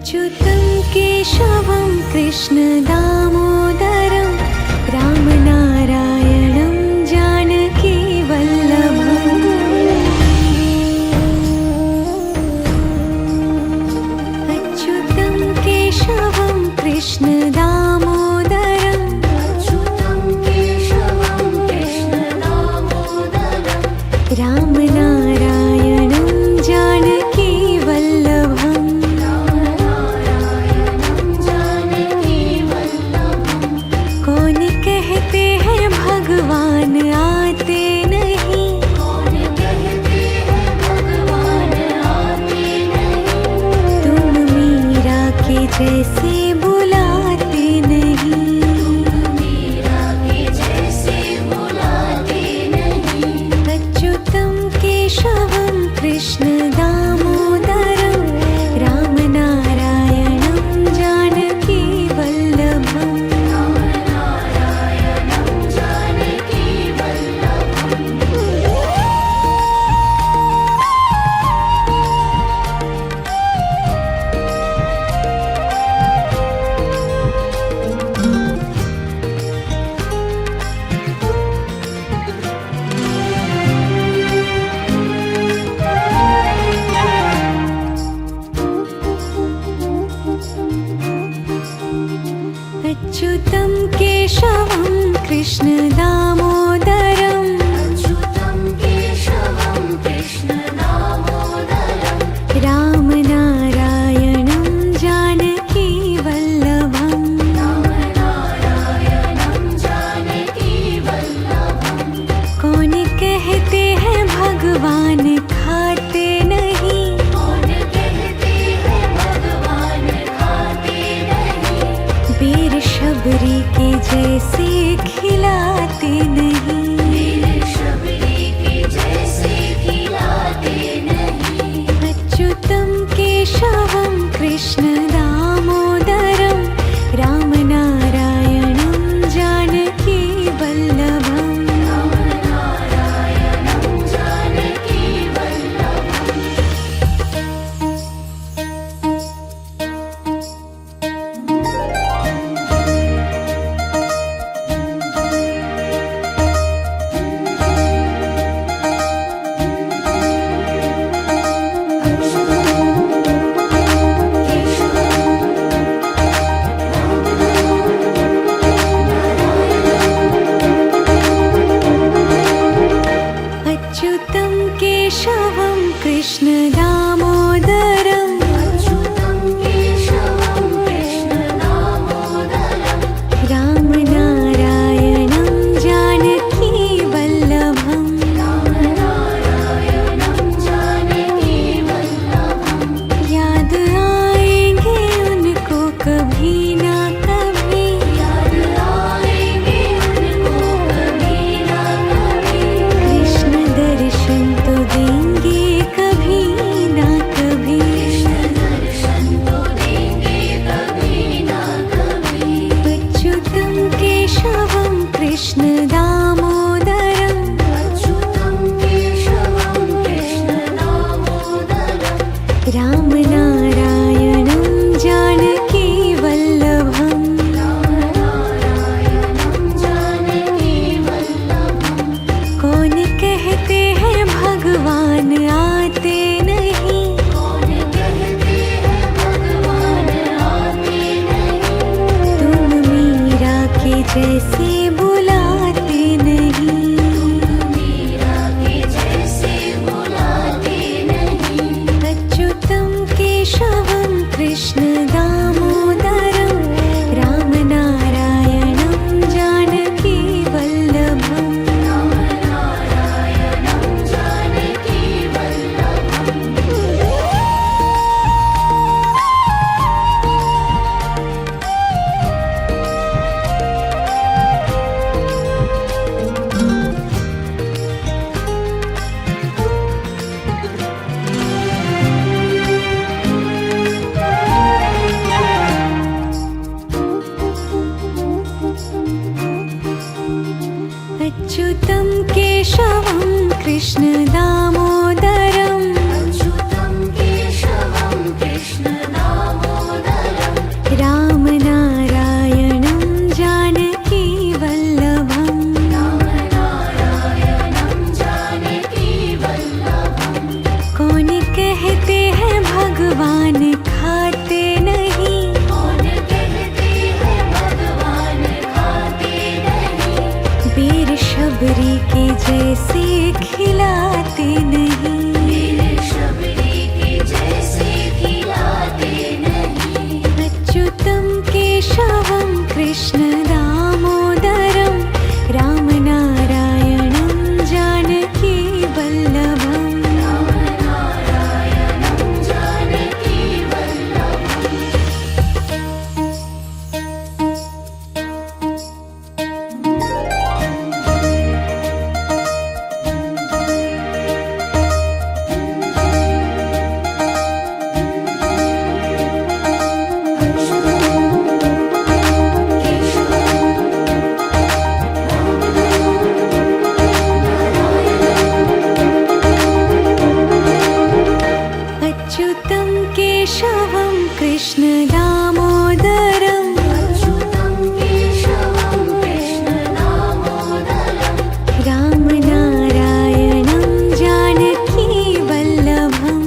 अच्युतं केशवं कृष्ण दामोदरं रामनारायणं जानकी वल्लभम्। अच्युतं केशवं कृष्ण दामोदरं रामनारायणं जानकी वल्लभम्। कौन कहते हैं भगवान आते नहीं, तुम मीरा के जैसे बुलाते नहीं। अच्युतं केशवं कृष्ण दामोदरं रामनारायणं जानकी वल्लभम्। अच्युतं केशवं कृष्ण दामोदरं रामनारायणं जानकी वल्लभम्। कौन कहते हैं भगवान खाते नहीं, बेर शबरी के जैसे खिलाते नहीं। अच्युतं केशवं कृष्ण दामोदरं रामनारायणं जानकी वल्लभम्। अच्युतं केशवं कृष्ण दामोदरं रामनारायणं जानकी वल्लभम्। याद आएंगे उनको कभी ना कभी, कृष्ण दर्शन तो देंगे कभी ना कभी। अच्युतं केशवं कृष्ण दामोदरं रामनारायणं जानकी वल्लभम्। कौन कहते हैं भगवान आते नहीं, तुम मीरा के जैसे बुलाते नहीं। अच्युतं केशवं कृष्ण दामोदरं रामनारायणं जानकी वल्लभम्। अच्युतं केशवं कृष्ण दामोदरं केशवं कृष्ण दामोदरं रामनारायणं जानकी वल्लभम् अच्युतं केशवं कृष्ण दामोदरं रामनारायणं जानकी वल्लभम्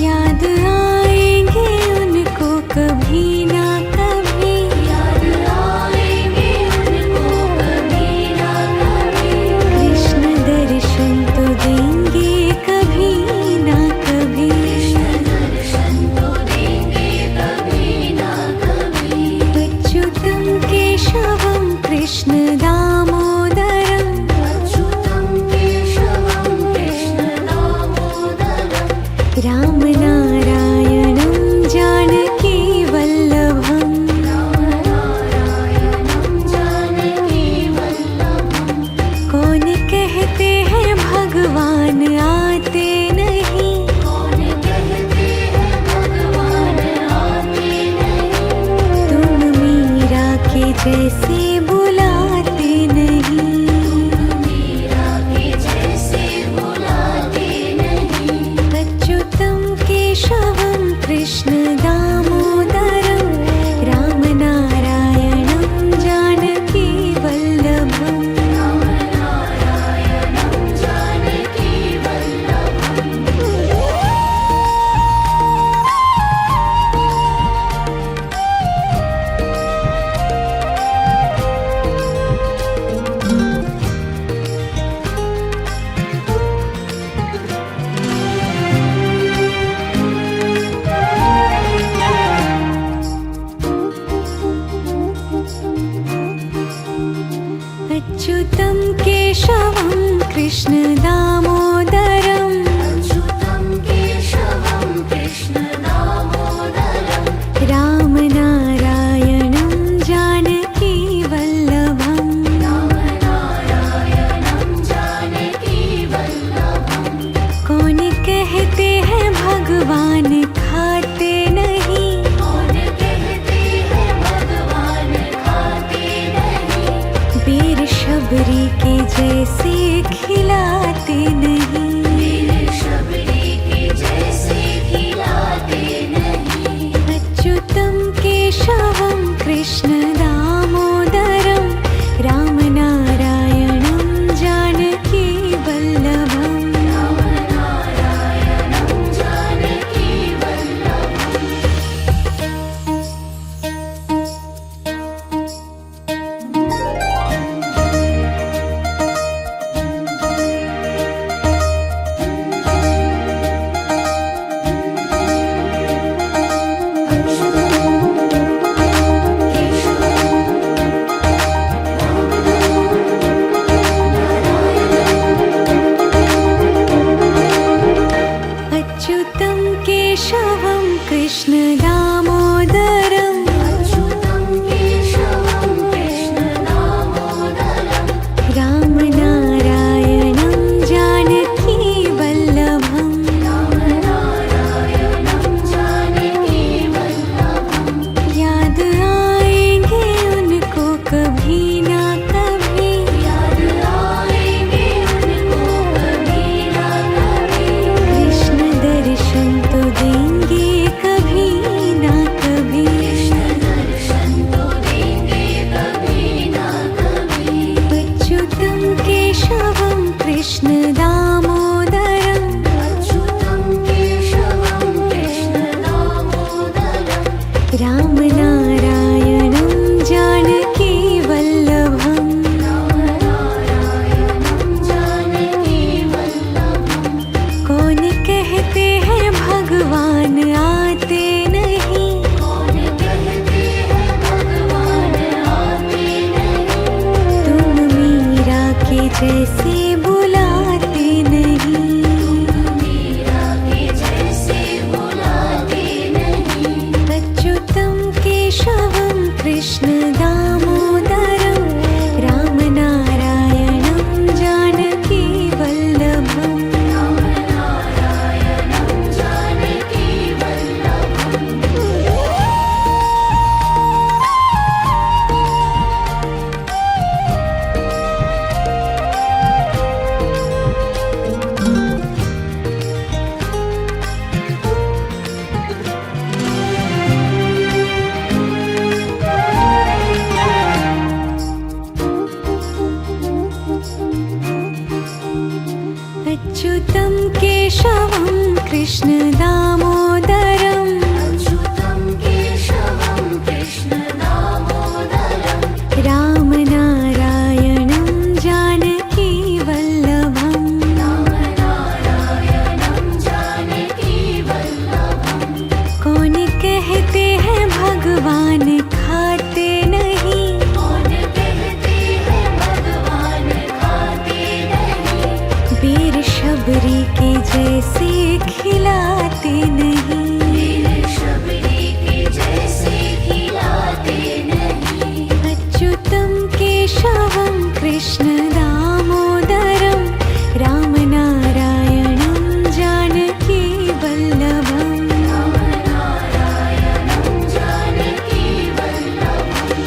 याद आएंगे उनको कभी ना कभी कृष्ण दर्शन तो देंगे कभी ना कभी अच्युतं केशवं कृष्ण दामोदरं रामनारायणं जानकी वल्लभम् कौन कहते हैं भगवान आते नहीं तुम मीरा के जैसे बुलाते नहीं अच्युतं केशवं कृष्ण दामोदरं रामनारायणं जानकी वल्लभम् अच्युतं केशवं कृष्ण दामोदरं रामनारायणं जानकी वल्लभम् कौन कहते हैं भगवान खाते नहीं बेर शबरी के जैसे खिलाते नहीं अच्युतं केशवं कृष्ण दामोदरं रामनारायणं जानकी वल्लभम् अच्युतं केशवं कृष्ण दामोदरं रामनारायणं जानकी वल्लभम् याद आएंगे उनको कभी ना कभी कृष्ण दर्शन तो देंगे कभी कृष्ण दामोदरम् अच्युतं केशवं कृष्ण दामोदरम् रामनारायणं जानकी वल्लभम् रामनारायणं जानकी वल्लभम् कौन कहते हैं भगवान खाते नहीं कौन कहते हैं भगवान खाते नहीं वीर शबरी के जैसे खिलाते नहीं वीर शबरी के जैसे खिलाते नहीं अच्युतं केशवं कृष्ण दामोदरं रामनारायणं जानकी वल्लभम् रामनारायणं जानकी वल्लभम्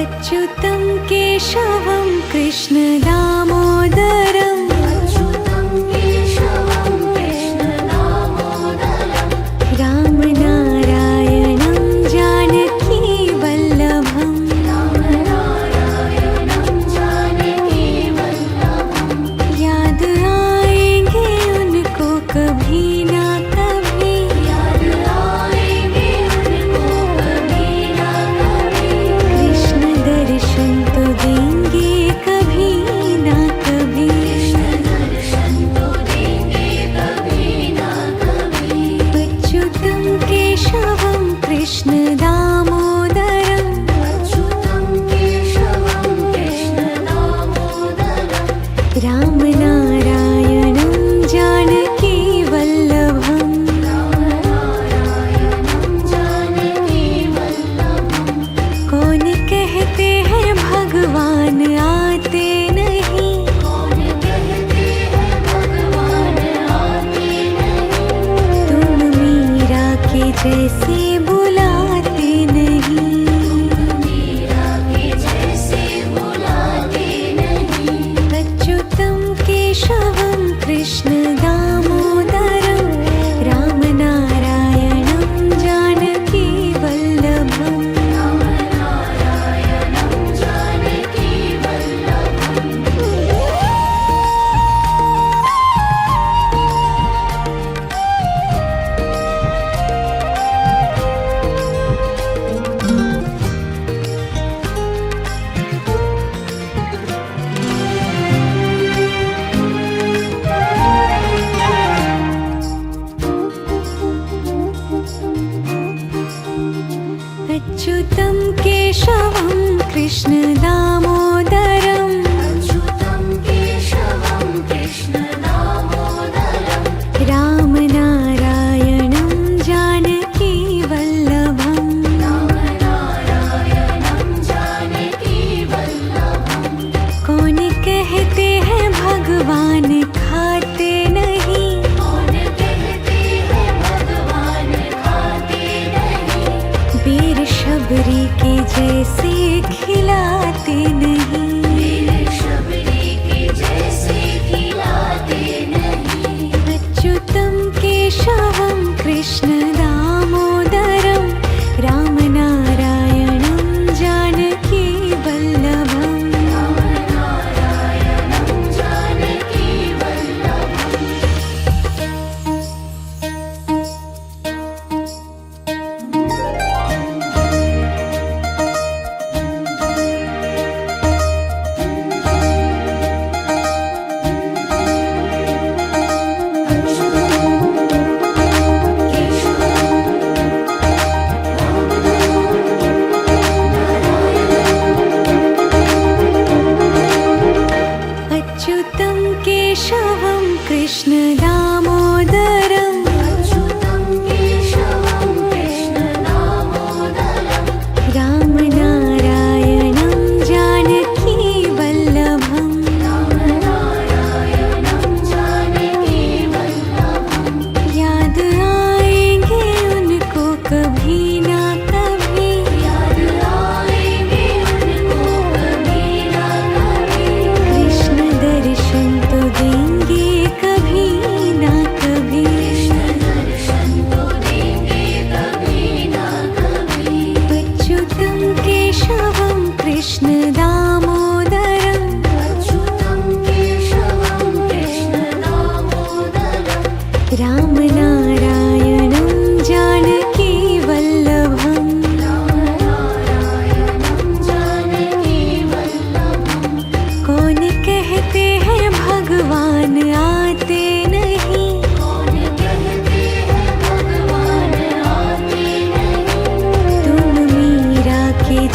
अच्युतं केशवं कृष्ण दामोदरम् अच्युतं केशवं कृष्ण दामोदरम् रामनारायणं जानकी वल्लभम् रामनारायणं जानकी वल्लभम् याद आएंगे उनको कभी ना कभी याद आएंगे उनको कभी ना कभी कृष्ण दर्शन तो देंगे कभी ना कभी कृष्ण दर्शन तो देंगे कभी ना कभी अच्युतं केशवं कृष्ण दामोदरम् अच्युतं केशवं कृष्ण दामोदरम् रामनारायणं जानकी वल्लभम् रामनारायणं जानकी वल्लभम् कौन कहते हैं भगवान आते नहीं कौन कहते हैं भगवान आते नहीं तुम मीरा के जैसे बुलाते नहीं मीरा के जैसे बुलाते नहीं अच्युतं केशवं कृष्ण दामोदरं रामनारायणं जानकी वल्लभम् रामनारायणं जानकी वल्लभम् अच्युतं केशवं कृष्ण दामोदरम् अच्युतं केशवं कृष्ण दामोदरम् रामनारायणं जानकी वल्लभम् रामनारायणं जानकी वल्लभम् कौन कहते हैं भगवान खाते नहीं कौन कहते हैं भगवान खाते नहीं वीर शबरी के जैसे खिलाते नहीं वीर शबरी के जैसे खिलाते नहीं अच्युतं केशवं कृष्ण दामोदरं रामनारायणं जानकी वल्लभम् रामनारायणं जानकी वल्लभम् अच्युतं केशवं कृष्ण दामोदरम् अच्युतं केशवं कृष्ण दामोदरम् रामनारायणं जानकी वल्लभम् रामनारायणं जानकी वल्लभम् याद आएंगे उनको कभी ना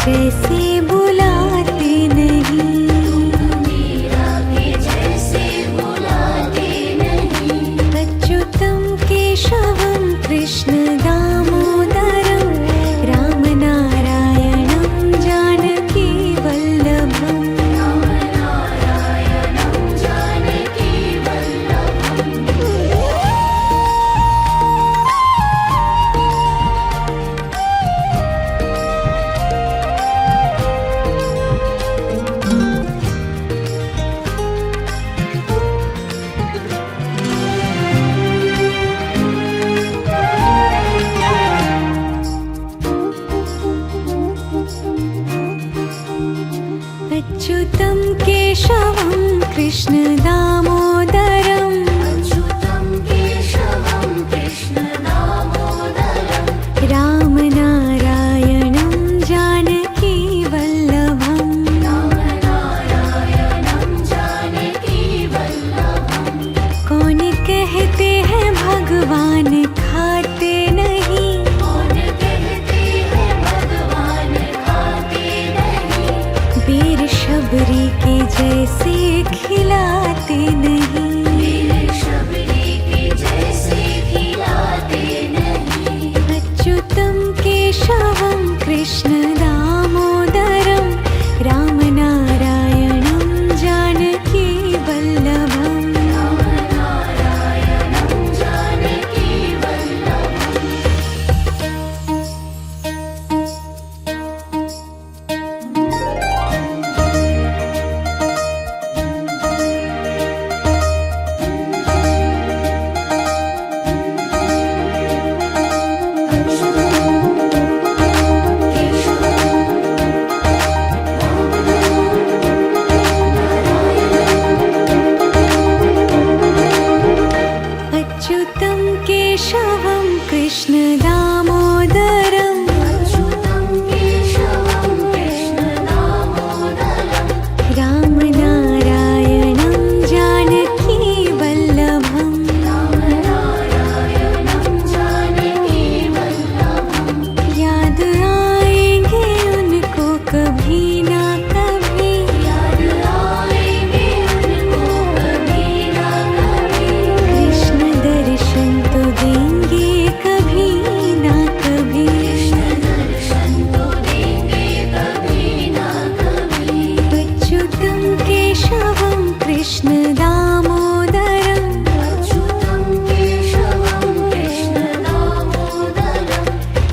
जैसे बुलाते नहीं। मीरा के जैसे बुलाते नहीं। अच्युतं केशवं कृष्ण दामोदरं रामनारायणं जानकी वल्लभम्। रामनारायणं जानकी वल्लभम्। अच्युतं केशवं कृष्ण दामोदरं अच्युतं केशवं कृष्ण दामोदरं। रामनारायणं जानकी वल्लभम्। रामनारायणं जानकी वल्लभम्। कौन कहते हैं भगवान खाते नहीं। कौन कहते हैं भगवान खाते नहीं। वीर शबरी के जैसे खिलाते नहीं। वीर शबरी के जैसे खिलाते नहीं। अच्युतं केशवं कृष्ण दामोदरं रामनारायणं जानकी वल्लभम्। रामनारायणं जानकी वल्लभम्। अच्युतं केशवं कृष्ण दामोदरं अच्युतं केशवं कृष्ण दामोदरं। रामनारायणं जानकी वल्लभम्। रामनारायणं जानकी वल्लभम्। याद आएंगे उनको कभी ना कभी। याद आएंगे उनको कभी ना कभी। कृष्ण दर्शन तो देंगे कभी ना कभी। कृष्ण दर्शन तो देंगे कभी ना कभी। अच्युतं केशवं कृष्ण दामोदरं अच्युतं केशवं कृष्ण दामोदरं।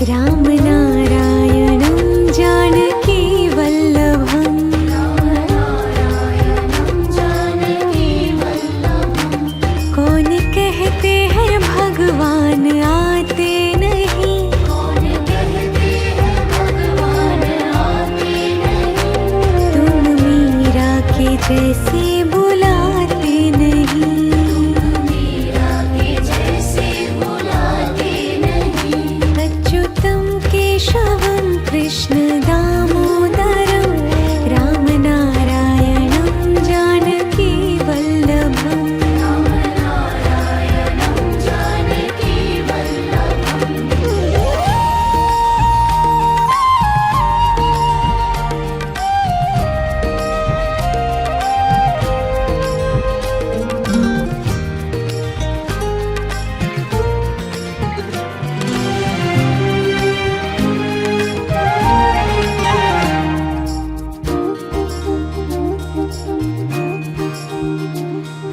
रामनारायणं जानकी वल्लभम्। रामनारायणं जानकी वल्लभम्। कौन कहते हैं भगवान आते नहीं। कौन कहते हैं भगवान आते नहीं। तुम मीरा के जैसे बुलाते नहीं। मीरा के जैसे बुलाते नहीं। अच्युतं केशवं कृष्ण दामोदरं रामनारायणं जानकी वल्लभम्। रामनारायणं जानकी वल्लभम्।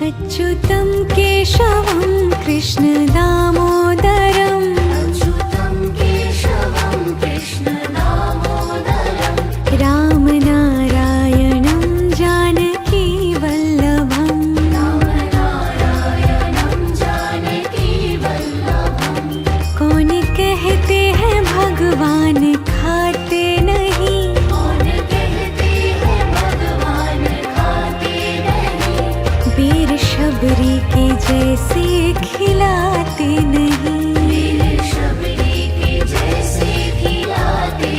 अच्युतं केशवं कृष्ण दामोदरं अच्युतं केशवं कृष्ण दामोदरं। रामनारायणं जानकी वल्लभम्। रामनारायणं जानकी वल्लभम्। कौन कहते हैं भगवान खाते नहीं। कौन कहते हैं भगवान खाते नहीं। वीर शबरी के जैसे खिलाते नहीं। वीर शबरी के जैसे खिलाते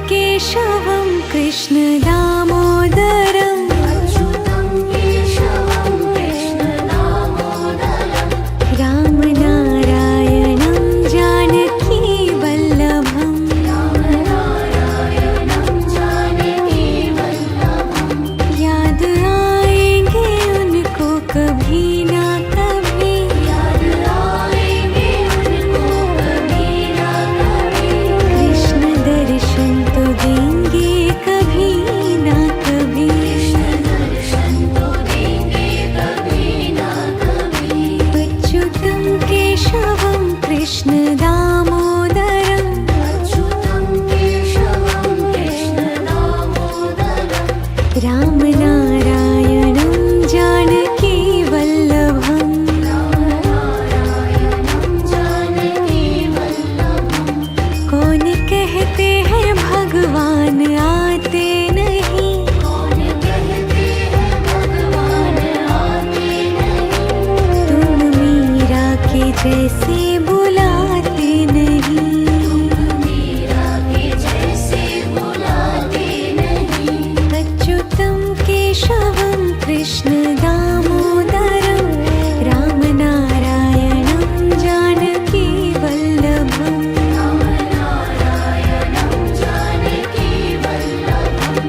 केशवं कृष्ण दामोदरम् अच्युतं केशवं कृष्ण दामोदरम् रामनारायणं जानकी वल्लभम् रामनारायणं जानकी वल्लभम् याद आएंगे उनको कभी ना कभी याद आएंगे उनको कभी ना कभी कृष्ण दर्शन तो देंगे कभी ना कभी दर्शन तो देंगे कभी ना कभी अच्युतं केशवं कृष्ण दामोदरम् अच्युतं केशवं कृष्ण दामोदरम् रामनारायणं जानकी वल्लभम् रामनारायणं जानकी वल्लभम् कौन कहते हैं भगवान आते नहीं कौन कहते हैं भगवान आते नहीं तुम मीरा के जैसे बुलाते नहीं मीरा के जैसे बुलाते नहीं अच्युतं केशवं कृष्ण दामोदरम् रामनारायणं जानकी वल्लभम् रामनारायणं जानकी वल्लभम्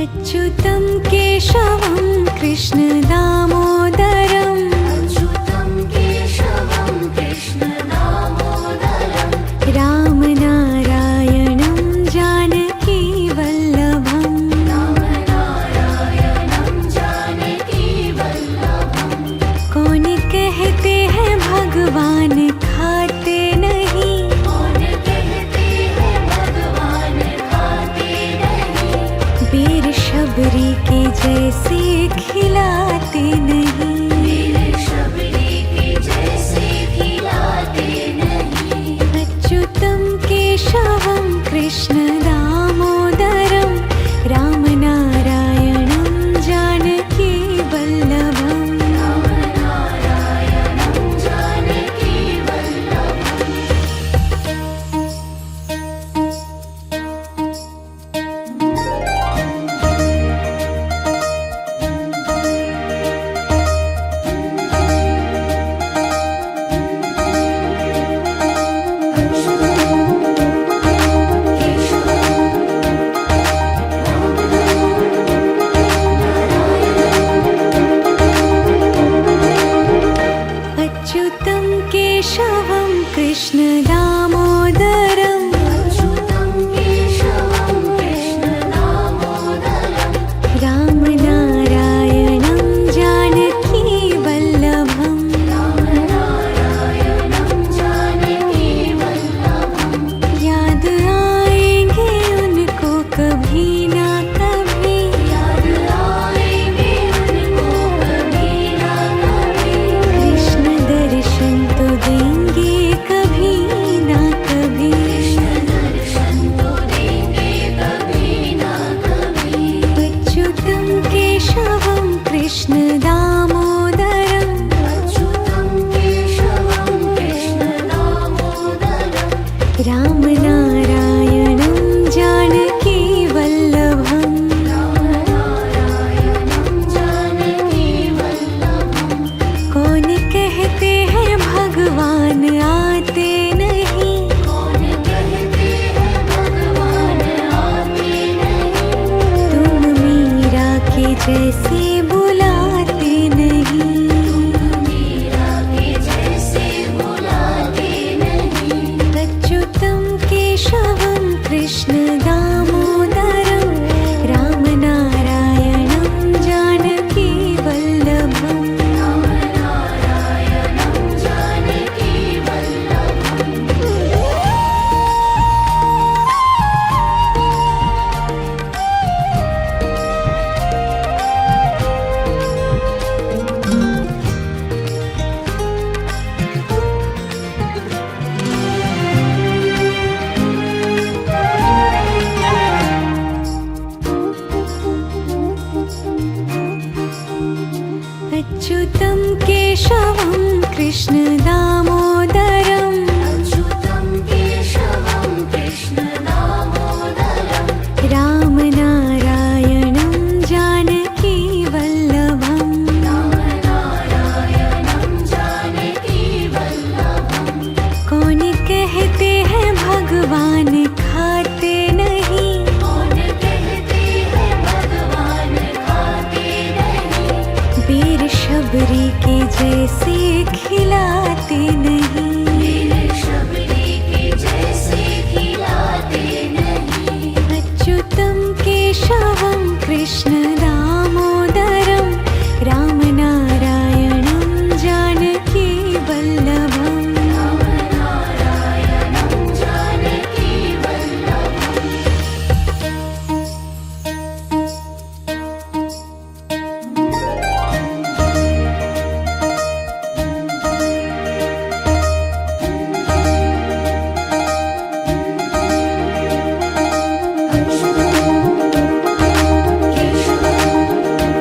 अच्युतं केशवं कृष्णदामोदरम् अच्युतं केशवं कृष्णदामोदरं रामनारायणं जानकीवल्लभम् रामनारायणं जानकीवल्लभं कौन कहते हैं भगवान खाते नहीं, कौन कहते हैं भगवान खाते नहीं वीर शबरी के जैसे खिलाते नहीं। मेरे शबरी के जैसे खिलाते नहीं अच्युतं केशवं कृष्णदामोदरं रामनारायणं जानकीवल्लभम् रामनारायणं जानकीवल्लभम् अच्युतं केशवं कृष्णदामोदरं अच्युतं केशवं कृष्णदामोदरं रामनारायणं जानकीवल्लभम् रामनारायणं जानकीवल्लभं याद आएंगे उनको कभी ना कभी, याद आएंगे उनको कभी ना कभी कृष्ण दर्शन तो देंगे कभी ना कभी। कृष्ण दर्शन तो देंगे कभी ना कभी अच्युतं केशवं कृष्णदामोदरम् अच्युतं केशवं कृष्णदामोदरं रामनारायणं जानकीवल्लभम् रामनारायणं जानकीवल्लभं कौन कहते हैं भगवान आते नहीं, कौन कहते हैं भगवान आते नहीं तुम मीरा के जैसे बुलाते नहीं। मीरा के जैसे बुलाते नहीं अच्युतं केशवं कृष्णदामोदरं रामनारायणं जानकीवल्लभम् रामनारायणं जानकीवल्लभम् अच्युतं केशवं कृष्णदामोदरम् अच्युतं केशवं कृष्णदामोदरं रामनारायणं जानकीवल्लभम् रामनारायणं जानकीवल्लभं कौन कहते हैं भगवान खाते नहीं, कौन कहते हैं भगवान खाते नहीं वीर शबरी के जैसे खिलाते नहीं। मेरे शबरी के जैसे खिलाते नहीं अच्युतं केशवं कृष्णदामोदरं रामनारायणं जानकीवल्लभम् रामनारायणं जानकीवल्लभम् केशवं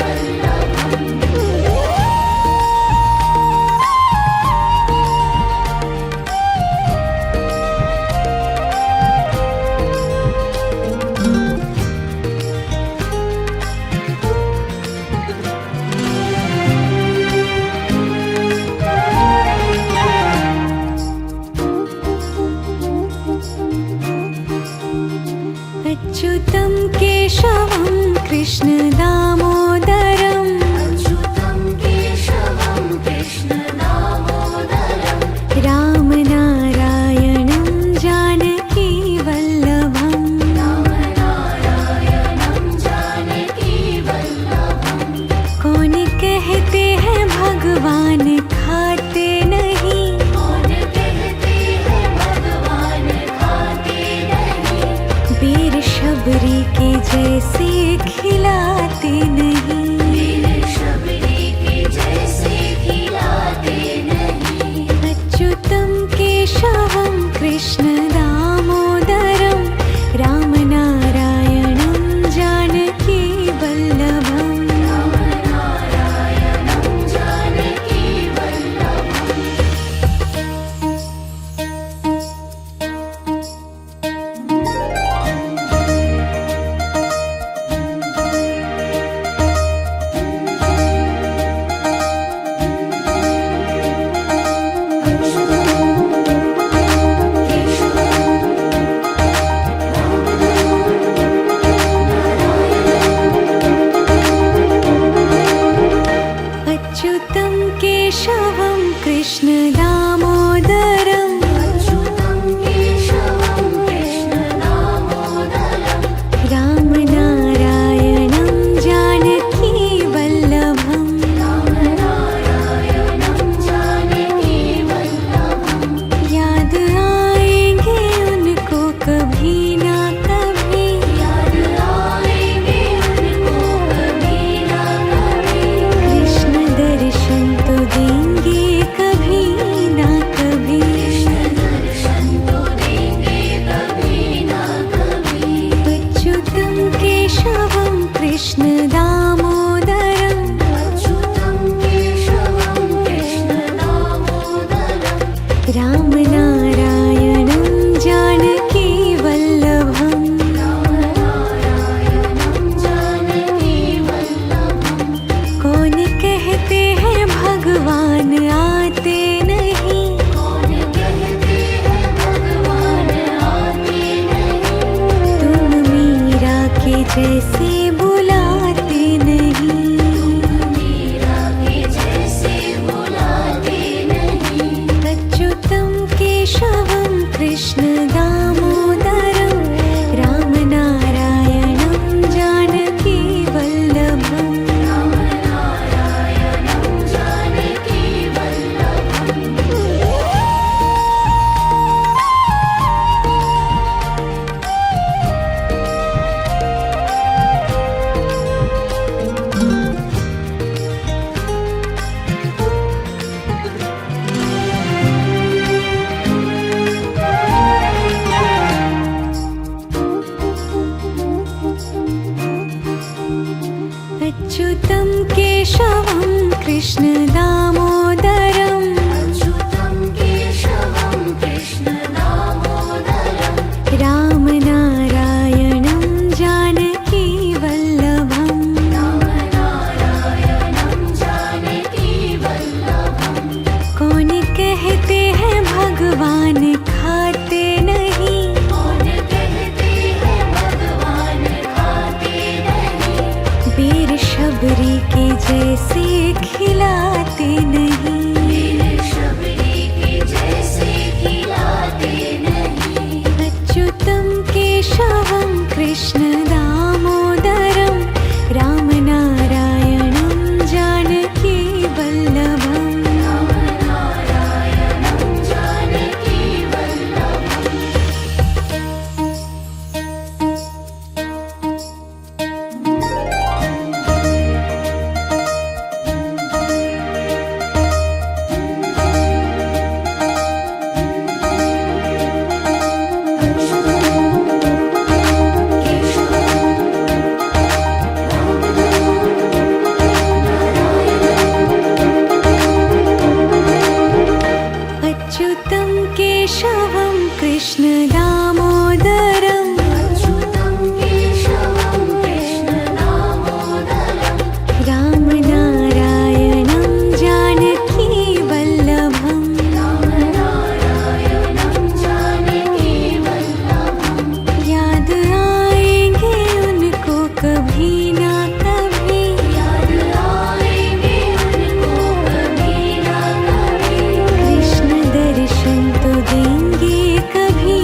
वल्लभम् अच्युतं केशवं कृष्ण दामोदरम् अच्युतं केशवं कृष्ण दामोदरम् रामनारायणं जानकी वल्लभम् रामनारायणं जानकी वल्लभम् कौन कहते हैं भगवान खाते नहीं कौन कहते हैं भगवान खाते नहीं वीर शबरी के जैसे खिलाते नहीं वीर शबरी के जैसे खिलाते नहीं अच्युतं केशवं कृष्ण दामोदरं रामनारायणं जानकी वल्लभम् रामनारायणं जानकी कहते हैं भगवान आते नहीं, कौन कहते हैं भगवान आते नहीं। तुम मीरा के जैसे बुलाते नहीं, मीरा के जैसे बुलाते नहीं। अच्युतं केशवं कृष्ण दामोदरं राम नारायणं जानकी वल्लभम्। राम नारायणं जानकी वल्लभम्। अच्युतं केशवं कृष्ण दामोदरं अच्युतं केशवं कृष्ण दामोदरं। राम नारायणं जानकी वल्लभम्। राम नारायणं जानकी वल्लभम्। कौन कहते हैं भगवान खाते नहीं, कौन कहते हैं भगवान खाते नहीं। वीर शबरी के जैसे खिलाते नहीं, वीर शबरी के जैसे खिलाते नहीं। अच्युतं केशवं कृष्ण दामोदरं राम नारायणं जानकी वल्लभम्। राम नारायणं जानकी वल्लभम्। अच्युतं केशवं कृष्ण दामोदरं अच्युतं केशवं कृष्ण दामोदरं। राम नारायणं जानकी वल्लभम्। राम नारायणं जानकी वल्लभम्। याद आएंगे उनको कभी ना कभी, याद आएंगे उनको कभी ना कभी। कृष्ण दर्शन तो देंगे कभी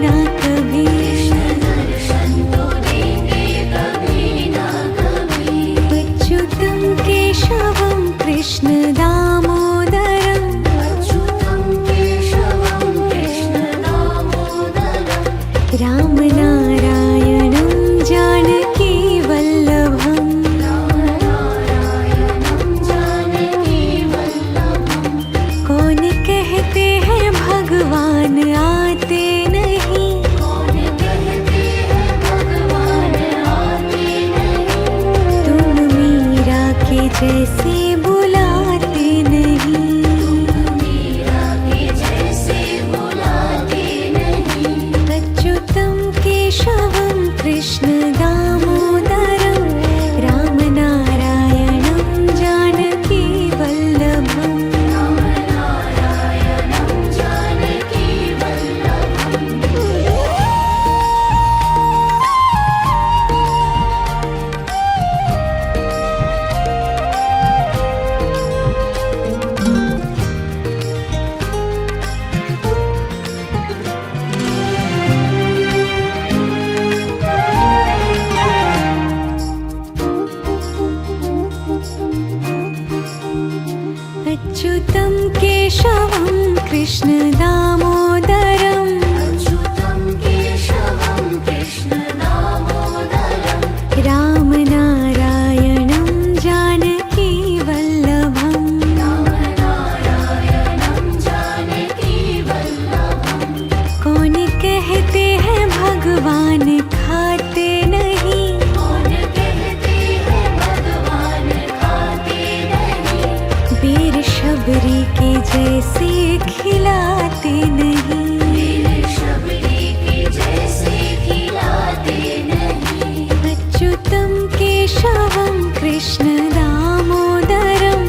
ना कभी। कृष्ण दर्शन तो देंगे कभी ना कभी। अच्युतं केशवं कृष्ण दामोदरं अच्युतं केशवं कृष्ण दामोदरं। राम नारायणं जानकी वल्लभम्। राम नारायणं जानकी वल्लभम्। कौन कहते हैं भगवान आते नहीं, कौन कहते हैं भगवान आते नहीं। तुम मीरा के जैसे बुलाते नहीं, मीरा के जैसे बुलाते नहीं। अच्युतं केशवं कृष्ण दामोदरं राम नारायणं जानकी वल्लभम्। राम नारायणं जानकी वल्लभम्। अच्युतं केशवं कृष्ण दामोदरं अच्युतं केशवं कृष्ण दामोदरं। राम नारायणं जानकी वल्लभम्। राम नारायणं जानकी वल्लभम्। कौन कहते हैं भगवान खाते नहीं, कौन कहते हैं भगवान खाते नहीं। वीर शबरी के जैसे खिलाते नहीं, वीर शबरी के जैसे खिलाते नहीं। अच्युतं केशवं कृष्ण दामोदरं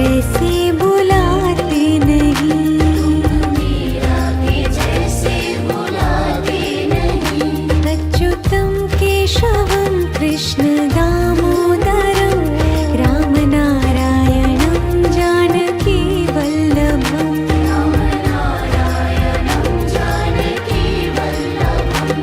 जैसे बुलाते नहीं। मीरा के जैसे बुलाते नहीं। अच्युतं केशवं कृष्ण दामोदरं राम नारायणं जानकी वल्लभम्। राम नारायणं जानकी वल्लभम्।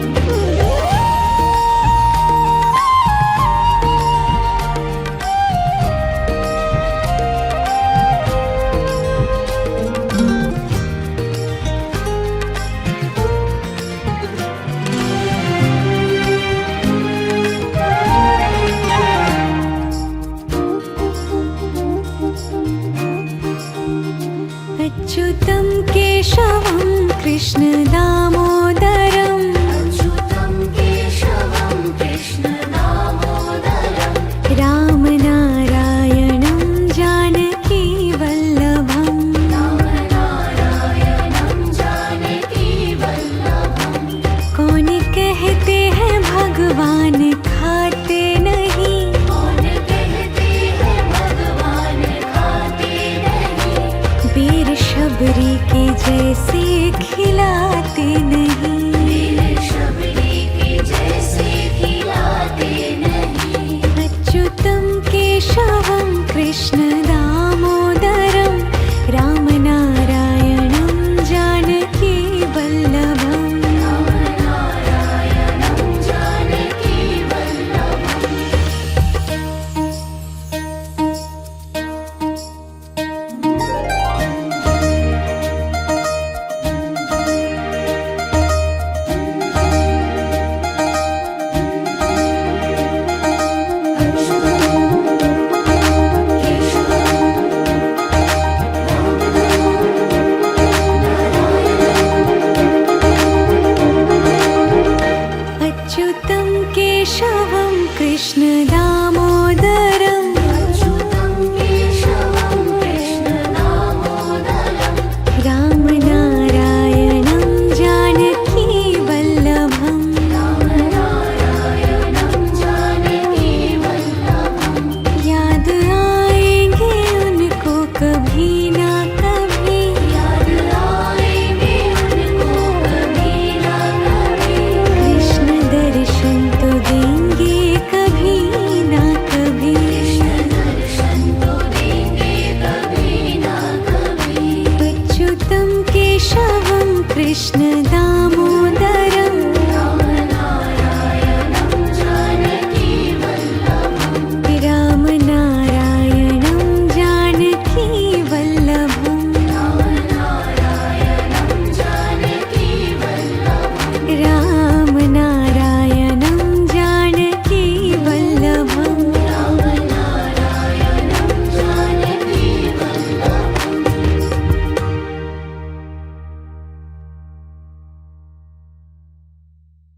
अच्युतं केशवं कृष्ण दामोदरं अच्युतं केशवं कृष्ण दामोदरं। राम नारायणं जानकी वल्लभम्। राम नारायणं जानकी वल्लभम्। कौन कहते हैं भगवान खाते नहीं। कौन कहते हैं भगवान खाते नहीं। वीर शबरी के जैसे खिलाते नहीं। वीर शबरी के जैसे खिलाते नहीं। अच्युतं केशवं कृष्ण दामोदरं